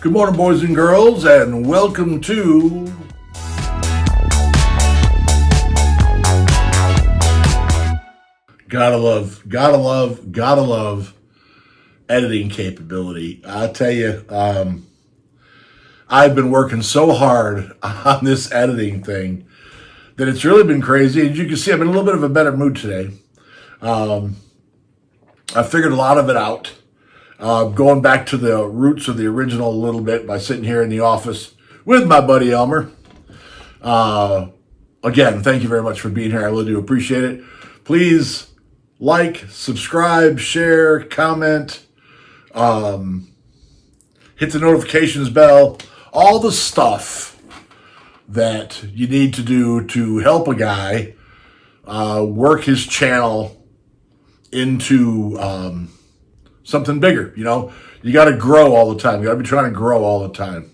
Good morning, boys and girls, and welcome to gotta love editing capability. I tell you, I've been working so hard on this editing thing that it's really been crazy. As you can see, I'm in a little bit of a better mood today. I figured a lot of it out. Going back to the roots of the original a little bit by sitting here in the office with my buddy Elmer. Again, thank you very much for being here. I really do appreciate it. Please like, subscribe, share, comment, hit the notifications bell, all the stuff that you need to do to help a guy work his channel into something bigger. You know, you got to grow all the time. You got to be trying to grow all the time.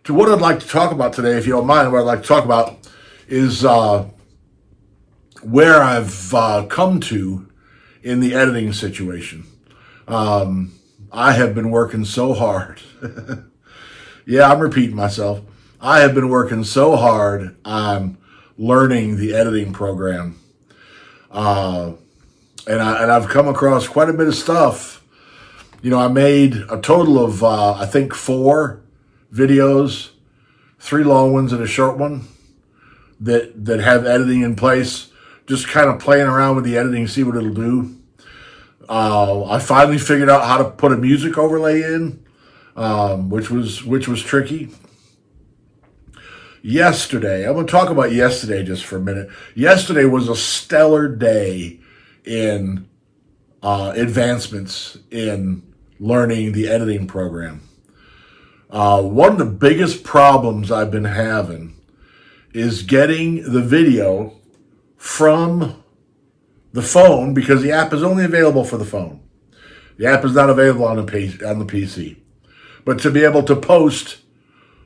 To what I'd like to talk about today, if you don't mind, what I'd like to talk about is where I've come to in the editing situation. I have been working so hard. Yeah, I'm repeating myself. I have been working so hard on learning the editing program. And I've come across quite a bit of stuff. You know, I made a total of, I think, 4 videos, 3 long ones and a short one that have editing in place, just kind of playing around with the editing, see what it'll do. I finally figured out how to put a music overlay in, which was tricky. Yesterday, I'm going to talk about yesterday just for a minute. Yesterday was a stellar day in advancements in learning the editing program. One of the biggest problems I've been having is getting the video from the phone, because the app is only available for the phone. The app is not available on the PC. But to be able to post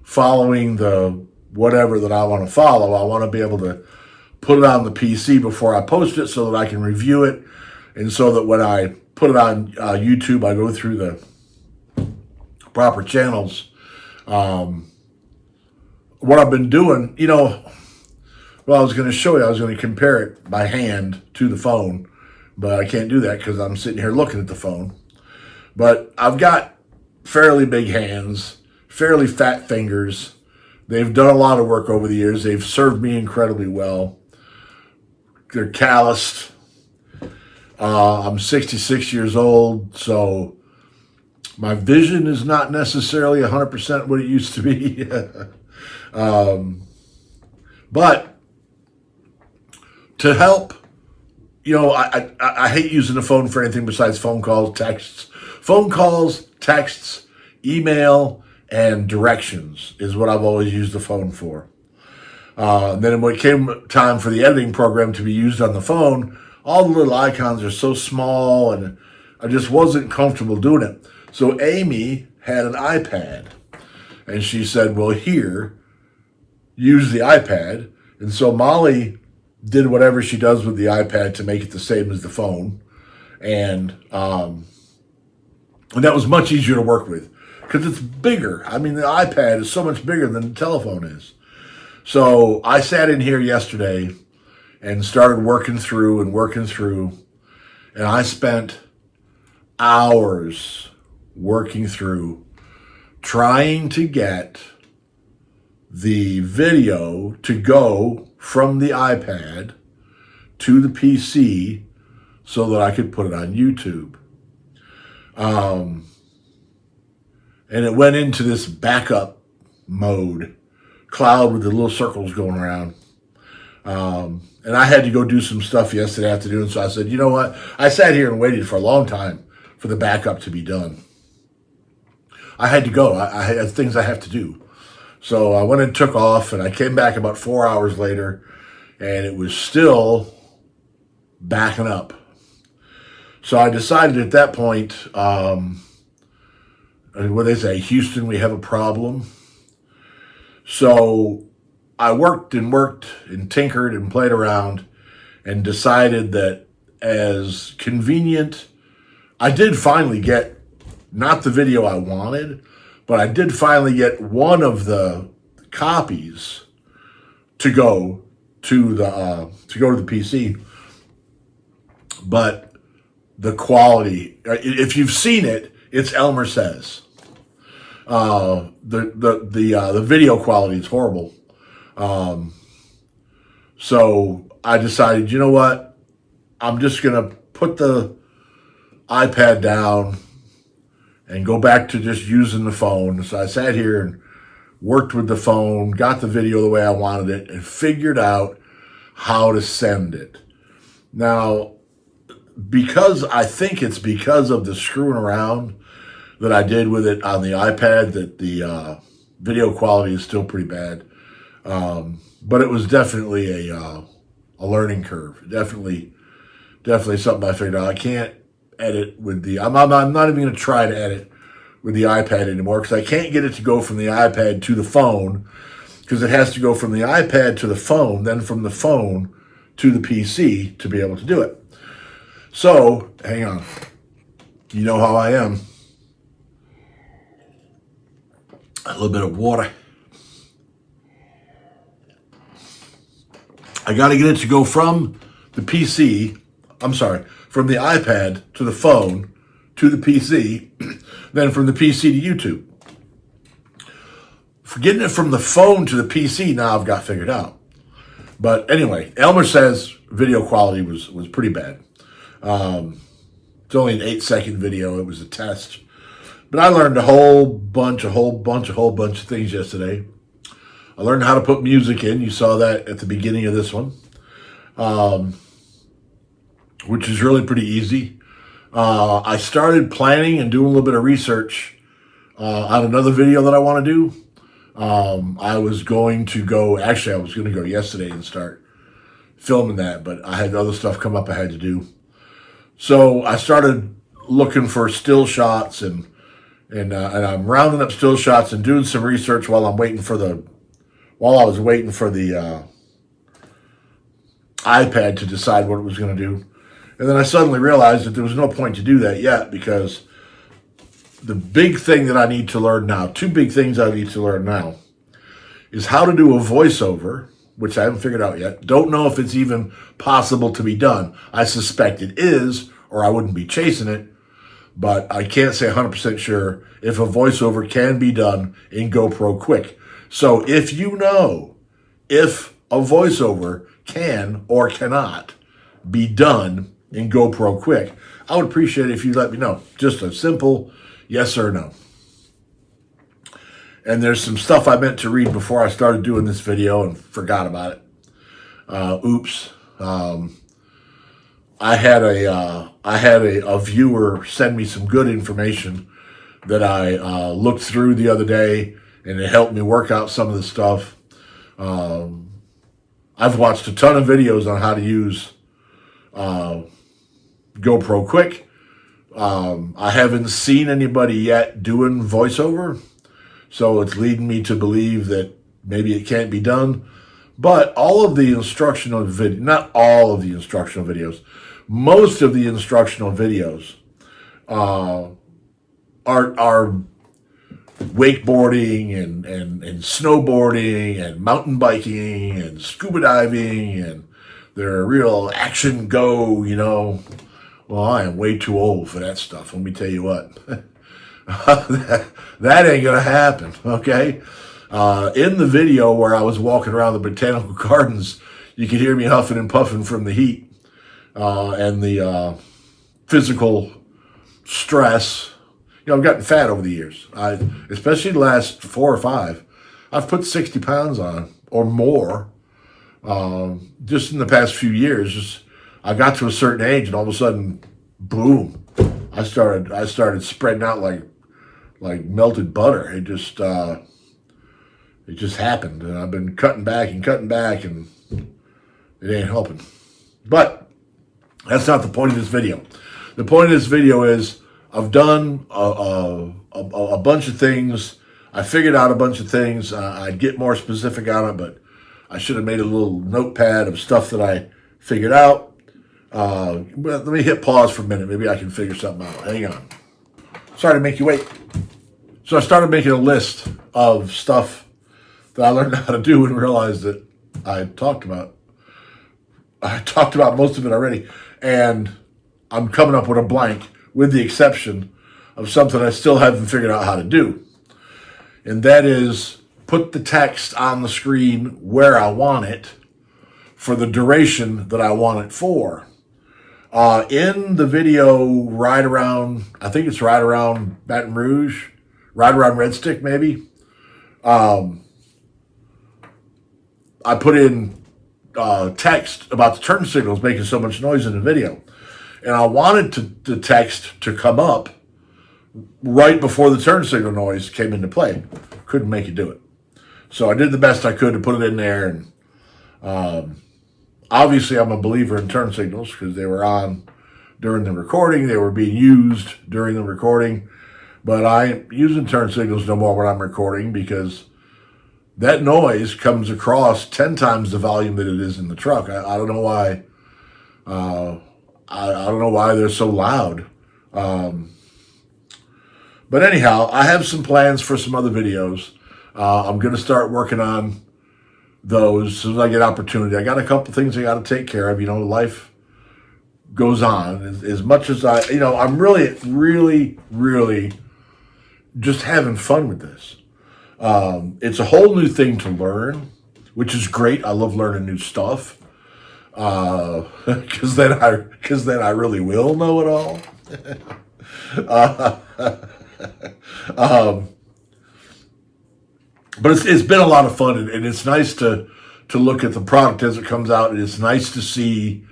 following the whatever that I want to follow, I want to be able to put it on the PC before I post it so that I can review it, and so that when I put it on YouTube, I go through the proper channels. What I've been doing, you know, well, I was going to show you, I was going to compare it by hand to the phone, but I can't do that because I'm sitting here looking at the phone. But I've got fairly big hands, fairly fat fingers. They've done a lot of work over the years. They've served me incredibly well. They're calloused. I'm 66 years old, so my vision is not necessarily 100% what it used to be. But to help, you know, I hate using the phone for anything besides phone calls, texts, email, and directions is what I've always used the phone for. And then when it came time for the editing program to be used on the phone, all the little icons are so small, and I just wasn't comfortable doing it. So Amy had an iPad, and she said, well, here, use the iPad. And so Molly did whatever she does with the iPad to make it the same as the phone. And that was much easier to work with because it's bigger. I mean, the iPad is so much bigger than the telephone is. So I sat in here yesterday and started working through, and I spent hours working through trying to get the video to go from the iPad to the PC so that I could put it on YouTube. And it went into this backup mode, cloud with the little circles going around. And I had to go do some stuff yesterday afternoon, so I said, you know what? I sat here and waited for a long time for the backup to be done. I had to go. I had things I have to do. So I went and took off, and I came back about 4 hours later, and it was still backing up. So I decided at that point, what they say, Houston, we have a problem. So I worked and tinkered and played around and decided that as convenient, I did finally get not the video I wanted, But I did finally get one of the copies to go to the PC. But the quality, if you've seen it, it's Elmer Says. The video quality is horrible. So I decided, you know what? I'm just gonna put the iPad down and go back to just using the phone. So I sat here and worked with the phone, got the video the way I wanted it, and figured out how to send it. Now, because I think it's because of the screwing around that I did with it on the iPad that the video quality is still pretty bad. But it was definitely a learning curve. Definitely something I figured out. I can't edit with the. I'm not even going to try to edit with the iPad anymore because I can't get it to go from the iPad to the phone because it has to go from the iPad to the phone, then from the phone to the PC to be able to do it. So hang on. You know how I am. A little bit of water. I got to get it to go from the PC, from the iPad to the phone to the PC, then from the PC to YouTube. For getting it from the phone to the PC, now I've got figured out. But anyway, Elmer Says video quality was pretty bad. It's only an 8-second video. It was a test. But I learned a whole bunch of things yesterday. I learned how to put music in. You saw that at the beginning of this one, which is really pretty easy. I started planning and doing a little bit of research on another video that I want to do. I was going to go yesterday and start filming that, but I had other stuff come up I had to do. So I started looking for still shots and I'm rounding up still shots and doing some research while I was waiting for the iPad to decide what it was going to do. And then I suddenly realized that there was no point to do that yet because the big thing that I need to learn now, two big things I need to learn now, is how to do a voiceover, which I haven't figured out yet. Don't know if it's even possible to be done. I suspect it is, or I wouldn't be chasing it. But I can't say 100% sure if a voiceover can be done in GoPro Quick. So if you know if a voiceover can or cannot be done in GoPro Quick, I would appreciate it if you let me know. Just a simple yes or no. And there's some stuff I meant to read before I started doing this video and forgot about it. Oops. I had a viewer send me some good information that I looked through the other day, and it helped me work out some of the stuff. I've watched a ton of videos on how to use GoPro Quick. I haven't seen anybody yet doing voiceover, so it's leading me to believe that maybe it can't be done. But all of the instructional not all of the instructional videos, most of the instructional videos are wakeboarding and snowboarding and mountain biking and scuba diving, and they're real action go, Well, I am way too old for that stuff. Let me tell you what. that ain't going to happen, okay? In the video where I was walking around the botanical gardens, you could hear me huffing and puffing from the heat and the physical stress. I've gotten fat over the years. Especially the last 4 or 5. I've put 60 pounds on or more just in the past few years. I got to a certain age and all of a sudden, boom, I started spreading out like melted butter. It just happened, and I've been cutting back, and it ain't helping. But that's not the point of this video. The point of this video is I've done a bunch of things. I figured out a bunch of things. I'd get more specific on it, but I should have made a little notepad of stuff that I figured out. But let me hit pause for a minute. Maybe I can figure something out. Hang on. Sorry to make you wait. So I started making a list of stuff that I learned how to do and realized that I talked about most of it already. And I'm coming up with a blank, with the exception of something I still haven't figured out how to do. And that is put the text on the screen where I want it for the duration that I want it for. In the video right around, I think it's right around Baton Rouge, right around Red Stick maybe, I put in text about the turn signals making so much noise in the video. And I wanted the text to come up right before the turn signal noise came into play. Couldn't make it do it. So I did the best I could to put it in there. And obviously I'm a believer in turn signals because they were on during the recording. They were being used during the recording. But I ain't using turn signals no more when I'm recording because that noise comes across 10 times the volume that it is in the truck. I don't know why. I don't know why they're so loud. But anyhow, I have some plans for some other videos. I'm going to start working on those as soon as I get opportunity. I got a couple things I got to take care of. Life goes on. As much as I'm really, really, really just having fun with this. It's a whole new thing to learn, which is great. I love learning new stuff. Because then I really will know it all. But it's been a lot of fun, and it's nice to look at the product as it comes out, and it's nice to see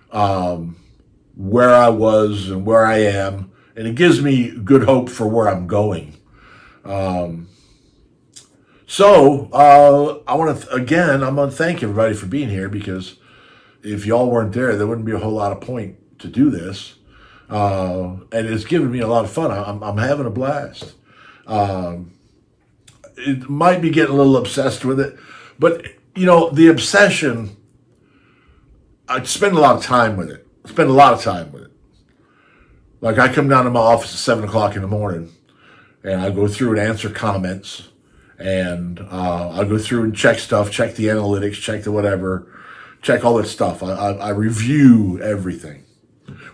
where I was and where I am, and it gives me good hope for where I'm going. So I'm going to thank everybody for being here, because if y'all weren't there wouldn't be a whole lot of point to do this. And it's given me a lot of fun. I'm having a blast. It might be getting a little obsessed with it, but the obsession, I spend a lot of time with it. Like I come down to my office at 7:00 in the morning and I go through and answer comments, and I go through and check stuff, check the analytics, check the whatever, check all that stuff. I review everything,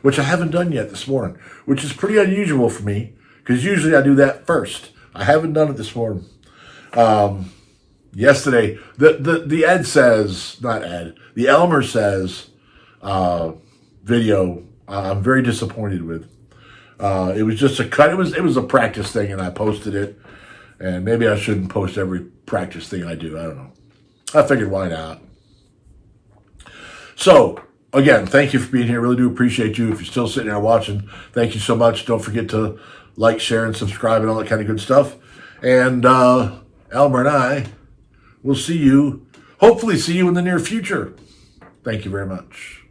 which I haven't done yet this morning, which is pretty unusual for me because usually I do that first. I haven't done it this morning. Yesterday, the Elmer Says video, I'm very disappointed with. It was just a cut. It was a practice thing, and I posted it. And maybe I shouldn't post every practice thing I do. I don't know. I figured, why not? So, again, thank you for being here. Really do appreciate you. If you're still sitting there watching, thank you so much. Don't forget to like, share, and subscribe and all that kind of good stuff. And Elmer and I will hopefully see you in the near future. Thank you very much.